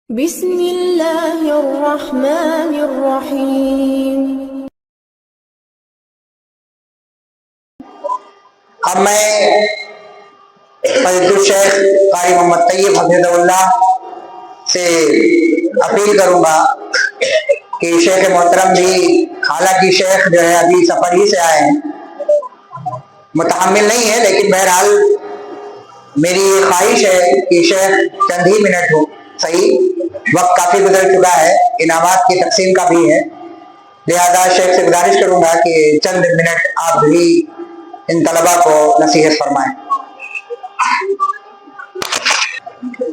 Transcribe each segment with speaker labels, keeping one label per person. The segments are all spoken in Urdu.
Speaker 1: بسم اللہ الرحمن الرحیم۔
Speaker 2: اب میں فضیلۃ الشیخ قاری محمد طیب حفظہ اللہ سے اپیل کروں گا کہ شیخ محترم بھی، حالانکہ شیخ جو ہے ابھی سفر ہی سے آئے ہیں، متحمل نہیں ہے، لیکن بہرحال میری یہ خواہش ہے کہ شیخ چند ہی منٹ ہو، صحیح وقت کافی گزر چکا ہے، انعامات کی تقسیم کا بھی ہے، لہذا شیخ سے گزارش کروں گا کہ چند منٹ آپ بھی ان طلباء کو نصیحت فرمائیں۔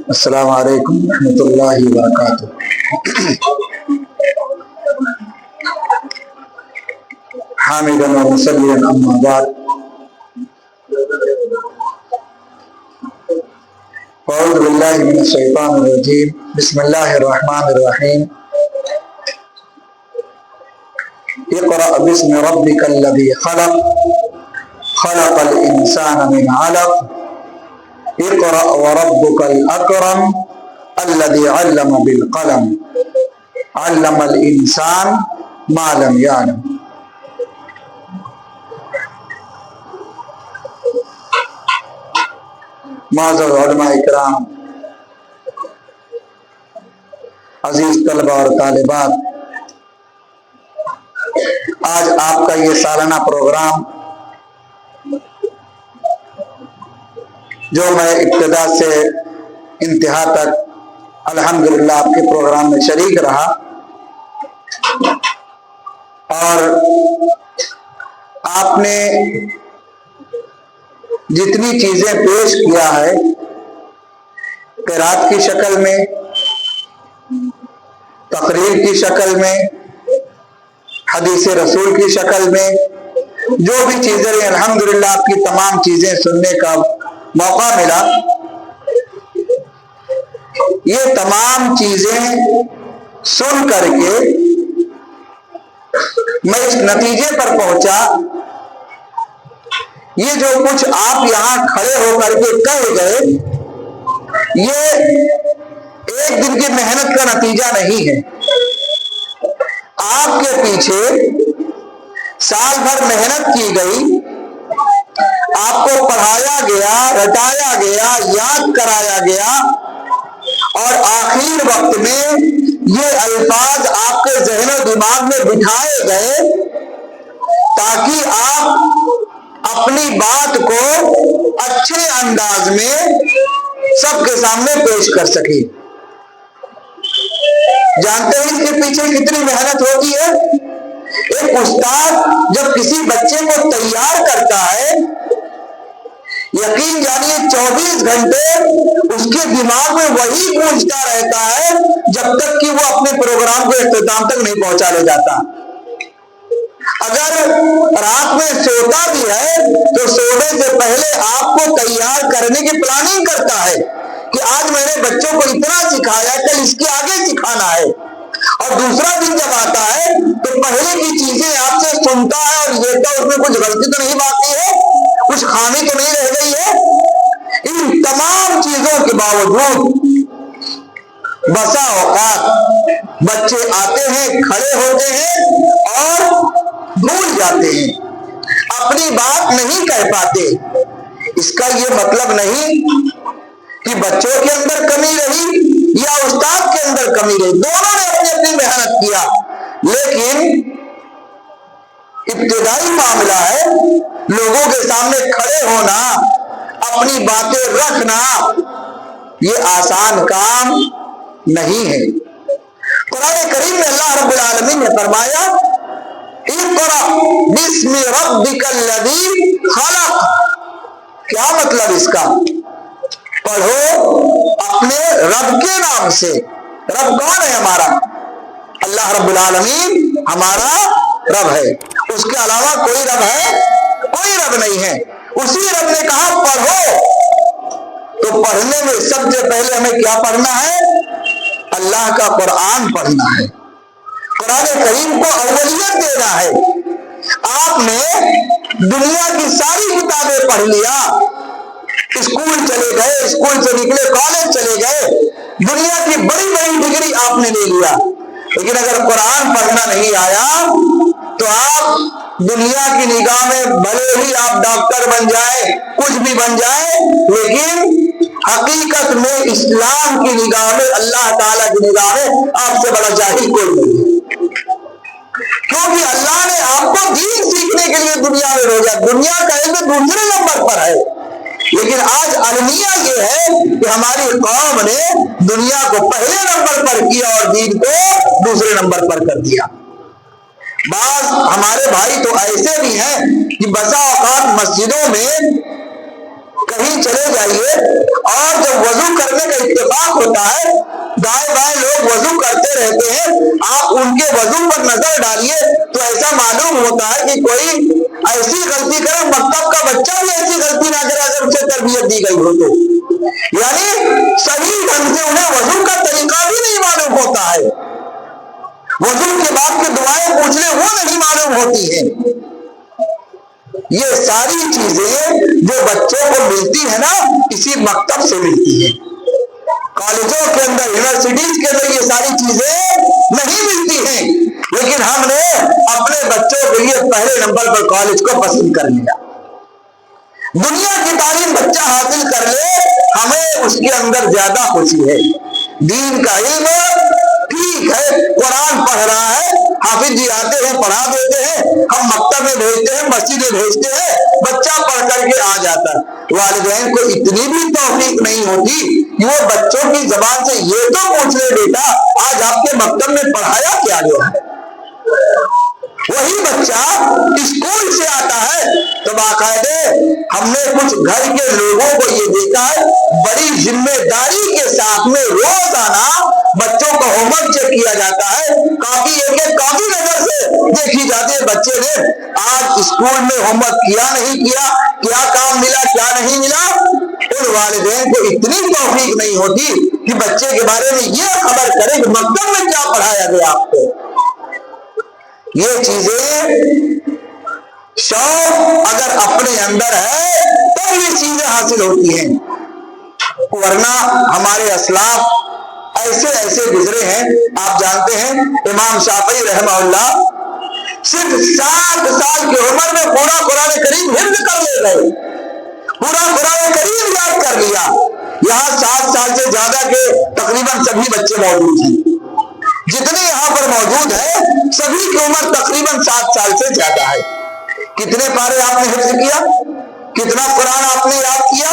Speaker 3: السلام علیکم ورحمۃ اللہ وبرکاتہ۔ حامدا و مصلیا اما بعد، اعوذ باللہ من الشیطان الرجیم، بسم اللہ الرحمن الرحیم۔ اقرأ باسم ربک الذی خلق، خلق الانسان من علق، اقرأ وربک الاکرم الذی علم بالقلم، علم الانسان ما لم یعلم۔ معزز علماء اکرام، عزیز طلبہ اور طالبات، آج آپ کا یہ سالانہ پروگرام جو میں ابتدا سے انتہا تک الحمدللہ آپ کے پروگرام میں شریک رہا، اور آپ نے جتنی چیزیں پیش کیا ہے، قرات کی شکل میں، تقریر کی شکل میں، حدیث رسول کی شکل میں، جو بھی چیزیں الحمدللہ آپ کی تمام چیزیں سننے کا موقع ملا، یہ تمام چیزیں سن کر کے میں اس نتیجے پر پہنچا، یہ جو کچھ آپ یہاں کھڑے ہو کر کے کہہ گئے، یہ ایک دن کی محنت کا نتیجہ نہیں ہے، آپ کے پیچھے سال بھر محنت کی گئی، آپ کو پڑھایا گیا، رٹایا گیا، یاد کرایا گیا، اور آخر وقت میں یہ الفاظ آپ کے ذہن و دماغ میں بٹھائے گئے تاکہ آپ اپنی بات کو اچھے انداز میں سب کے سامنے پیش کر سکیں۔ جانتے ہیں اس کے پیچھے کتنی محنت ہوتی ہے؟ ایک استاد جب کسی بچے کو تیار کرتا ہے، یقین جانیے 24 گھنٹے اس کے دماغ میں وہی گونجتا رہتا ہے جب تک کہ وہ اپنے پروگرام کو اختتام تک نہیں پہنچا لے جاتا۔ اگر رات میں سوتا بھی ہے تو سونے سے پہلے آپ کو تیار کرنے کی پلاننگ کرتا ہے کہ آج میں نے بچوں کو اتنا سکھایا، کل اس کے آگے سکھانا ہے، اور دوسرا دن جب آتا ہے تو پہلے کی چیزیں آپ سے سنتا ہے اور یہ تو اس میں کچھ غلطی تو نہیں باقی ہے، کچھ خامی تو نہیں رہ گئی ہے۔ ان تمام چیزوں کے باوجود بسا اوقات بچے آتے ہیں، کھڑے ہوتے ہیں اور بھول جاتے ہیں، اپنی بات نہیں کہہ پاتے۔ اس کا یہ مطلب نہیں کہ بچوں کے اندر کمی رہی یا استاد کے اندر کمی رہی، دونوں نے اپنی اپنی محنت کیا، لیکن ابتدائی معاملہ ہے، لوگوں کے سامنے کھڑے ہونا، اپنی باتیں رکھنا، یہ آسان کام نہیں ہے۔ قرآن کریم میں اللہ رب العالمین نے فرمایا، اقرأ باسم ربک الذی خلق۔ کیا مطلب اس کا؟ پڑھو اپنے رب کے نام سے۔ رب کون ہے ہمارا؟ اللہ رب العالمین ہمارا رب ہے، اس کے علاوہ کوئی رب ہے؟ کوئی رب نہیں ہے۔ اسی رب نے کہا پڑھو، تو پڑھنے میں سب سے پہلے ہمیں کیا پڑھنا ہے؟ اللہ کا قرآن پڑھنا ہے، قرآن کریم کو اولیت دینا ہے۔ آپ نے دنیا کی ساری کتابیں پڑھ لیا، اسکول چلے گئے، اسکول سے نکلے کالج چلے گئے، دنیا کی بڑی بڑی ڈگری آپ نے لے لیا، لیکن اگر قرآن پڑھنا نہیں آیا تو آپ دنیا کی نگاہ میں بھلے ہی آپ ڈاکٹر بن جائیں، کچھ بھی بن جائیں، لیکن حقیقت میں اسلام کی نگاہ میں، اللہ تعالیٰ کی نگاہ میں آپ سے بڑا جاہل کوئی نہیں ہے، کیونکہ اللہ نے آپ کو دین سیکھنے کے لیے دنیا میں بھیجا۔ دنیا کا علم دوسرے نمبر پر ہے، لیکن آج المیہ یہ ہے کہ ہماری قوم نے دنیا کو پہلے نمبر پر کیا اور دین کو دوسرے نمبر پر کر دیا۔ بعض ہمارے بھائی تو ایسے بھی ہیں کہ بسا اوقات مسجدوں میں کہیں چلے جائیے اور جب وضو کرنے کا اتفاق ہوتا ہے، دائیں بائیں لوگ وضو کرتے رہتے ہیں، آپ ان کے وضو پر نظر ڈالیے تو ایسا معلوم ہوتا ہے کہ کوئی ایسی غلطی کرے، مکتب کا بچہ بھی ایسی غلطی نہ کرے اگر اسے تربیت دی گئی ہو تو، یعنی صحیح ڈھنگ سے انہیں وضو کا طریقہ بھی نہیں معلوم ہوتا ہے، وضو کے بعد کی دعائیں پوچھنے وہ نہیں معلوم ہوتی ہیں۔ یہ ساری چیزیں جو بچوں کو ملتی ہے نا، اسی مکتب سے ملتی ہے۔ کالجوں کے اندر، یونیورسٹیز کے اندر یہ ساری چیزیں نہیں ملتی ہیں، لیکن ہم نے اپنے بچوں کے لیے پہلے نمبر پر کالج کو پسند کر لیا۔ دنیا کی تعلیم بچہ حاصل کر لے، ہمیں اس کے اندر زیادہ خوشی ہے۔ دین کا علم ٹھیک ہے، قرآن پڑھ رہا ہے، حافظ جی آتے ہیں پڑھا دیتے ہیں، ہم مکتب میں بھیجتے ہیں، مسجد میں بھیجتے ہیں، بچہ پڑھ کر کے آ جاتا ہے۔ والدین کو اتنی بھی توفیق نہیں ہوتی کہ وہ بچوں کی زبان سے یہ تو پوچھ لے، بیٹا آج آپ کے مکتب میں پڑھایا کیا گیا ہے؟ وہی بچہ اسکول سے آتا ہے تو باقاعدے ہم نے کچھ گھر کے لوگوں کو یہ دیکھا ہے، بڑی ذمہ داری کے ساتھ میں روزانہ بچوں کا ہوم ورک چیک کیا جاتا ہے، کاپی ایک کاپی نظر سے دیکھی جاتی ہے بچے نے آج اسکول میں ہوم ورک کیا نہیں کیا، کیا کام ملا کیا نہیں ملا۔ ان والدین کو اتنی توفیق نہیں ہوتی کہ بچے کے بارے میں یہ خبر کرے کہ مکتب میں کیا پڑھایا گیا آپ کو۔ یہ چیزیں شوق اگر اپنے اندر ہے تب یہ چیزیں حاصل ہوتی ہیں، ورنہ ہمارے اسلاف ایسے گزرے ہیں۔ آپ جانتے ہیں امام شافعی رحمہ اللہ صرف 7 سال کی عمر میں پورا قرآن کریم حفظ کر لے گئے، پورا قرآن کریم یاد کر لیا۔ یہاں 7 سال سے زیادہ کے تقریباً سبھی بچے موجود ہیں، جتنے یہاں پر موجود ہیں سبھی کی عمر تقریباً 7 سال سے زیادہ ہے۔ کتنے پارے آپ نے حفظ کیا، کتنا قرآن آپ نے یاد کیا؟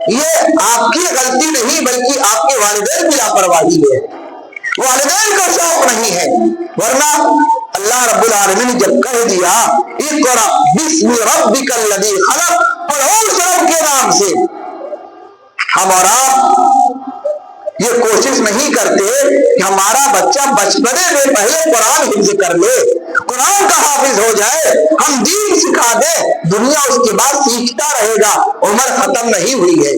Speaker 3: یہ آپ کی غلطی نہیں بلکہ آپ کے والدین کی لاپرواہی ہے، والدین کا شوق نہیں ہے، ورنہ اللہ رب العالمین نے جب کہہ دیا اقرأ بسم ربک الذی خلق، پڑھو اس رب کے نام سے، ہم اور آپ یہ کوشش نہیں کرتے کہ ہمارا بچہ بچپنے میں پہلے قرآن حفظ کر لے، قرآن کا حافظ ہو جائے، ہم دین سکھا دیں، دنیا اس کے بعد سیکھتا رہے گا، عمر ختم نہیں ہوئی ہے۔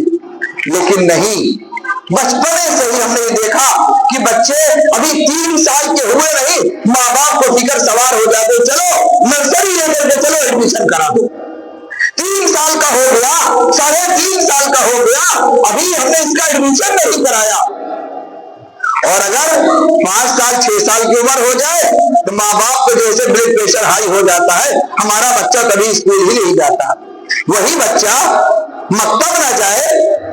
Speaker 3: لیکن نہیں، بچپنے سے ہی ہم نے یہ دیکھا کہ بچے ابھی 3 سال کے ہوئے نہیں، ماں باپ کو فکر سوار ہو جاتے، چلو نرسری لے کر کے چلو ایڈمیشن کرا دو، 3 سال کا ہو گیا، 3.5 سال کا ہو گیا، ابھی ہم نے اس کا ایڈمیشن نہیں کرایا۔ اور اگر 5 سال 6 سال کی عمر ہو جائے تو ماں باپ کو جیسے بلڈ پریشر ہائی ہو جاتا ہے، ہمارا بچہ کبھی اسکول ہی نہیں جاتا۔ وہی بچہ مکتب نہ جائے،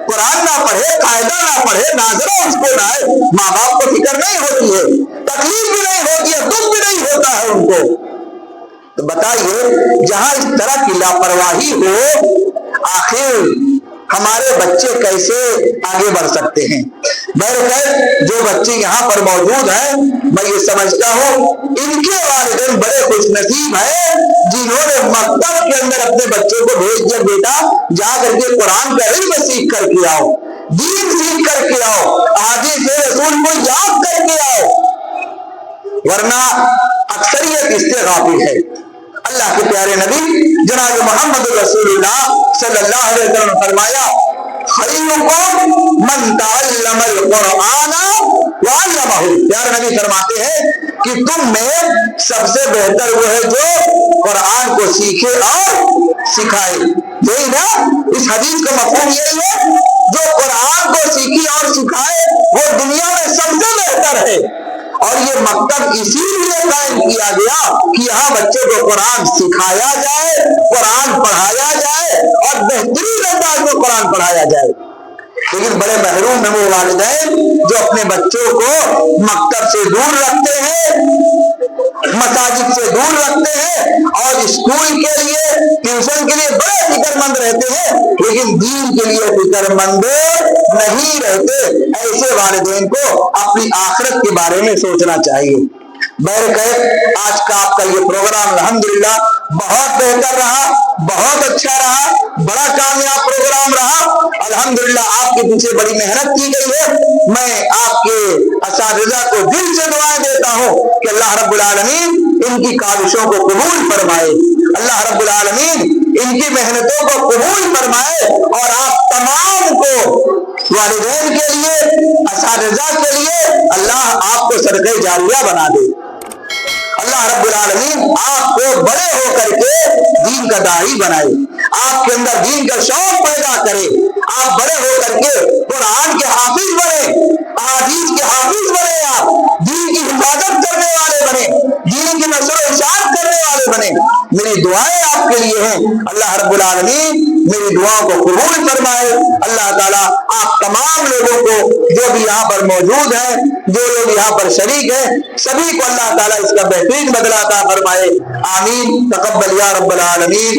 Speaker 3: قرآن نہ پڑھے، قاعدہ نہ پڑھے، ناظرہ اس کو نہ آئے، ماں باپ کو فکر نہیں ہوتی ہے، تکلیف بھی نہیں ہوتی ہے، دکھ بھی نہیں ہوتا ہے ان کو۔ تو بتائیے جہاں اس طرح کی لاپرواہی ہو، آخر ہمارے بچے کیسے آگے بڑھ سکتے ہیں؟ بہرکیف جو بچے یہاں پر موجود ہیں، میں یہ سمجھتا ہوں ان کے والدین بڑے خوش نصیب ہیں جنہوں نے مکتب کے اندر اپنے بچوں کو بھیج دیا، بیٹا جا کر کے قرآن کا علم سیکھ کر کے آؤ، دین سیکھ کر کے آؤ، احادیث رسول کو یاد کر کے آؤ، ورنہ اکثریت اس سے غافل ہے۔ اللہ کے پیارے نبی جناب محمد رسول اللہ صلی اللہ علیہ وسلم نے فرمایا خیرکم من تعلم القرآن وعلمہ، پیارے نبی فرماتے ہیں کہ تم میں سب سے بہتر وہ ہے جو قرآن کو سیکھے اور سکھائے. یہی نا اس حدیث کا مفہوم یہی ہے, جو قرآن کو سیکھی اور سکھائے وہ دنیا میں سب سے بہتر ہے. اور یہ مکتب اسی لیے قائم کیا گیا کہ یہاں بچے کو قرآن سکھایا جائے, قرآن پڑھایا جائے اور بہترین انداز میں قرآن پڑھایا جائے. لیکن بڑے محروم ہیں وہ والدین جو اپنے بچوں کو مکتب سے دور رکھتے ہیں, مساجد سے دور رکھتے ہیں اور اسکول کے لیے, ٹیوشن کے لیے بڑے فکر مند رہتے ہیں, لیکن دین کے لیے فکر مند نہیں رہتے. ایسے والدین کو اپنی آخرت کے بارے میں سوچنا چاہیے. بہرکیف آج کا آپ کا یہ پروگرام الحمدللہ بہت بہتر رہا, بہت اچھا رہا, بڑا کامیاب پروگرام رہا. الحمدللہ آپ کے پیچھے بڑی محنت کی گئی ہے. میں آپ کے اساتذہ کو دل سے دعائیں دیتا ہوں کہ اللہ رب العالمین ان کی کاوشوں کو قبول فرمائے, اللہ رب العالمین ان کی محنتوں کو قبول فرمائے اور آپ تمام کو, والدین کے لیے, اساتذہ کے لیے, اللہ آپ کو صدقہ جاریہ بنا دے. اللہ رب العالمین آپ کو بڑے ہو کر کے دین کا داعی بنائے, آپ کے اندر دین کا شوق پیدا کرے, آپ بڑے ہو کر کے قرآن کے حافظ بنے, احادیث کے حافظ بنے, آپ دین کی حفاظت کرنے والے بنے, دین کی نشر و اشاعت کرنے والے بنے. میری دعائیں آپ کے لیے ہیں. اللہ رب العالمین میری دعاؤں کو قبول فرمائے. اللہ تعالیٰ آپ تمام لوگوں کو جو بھی یہاں پر موجود ہیں, جو لوگ یہاں پر شریک ہیں, سبھی کو اللہ تعالیٰ اس کا بہترین بدلہ عطا فرمائے. آمین. تقبل یا رب العالمین.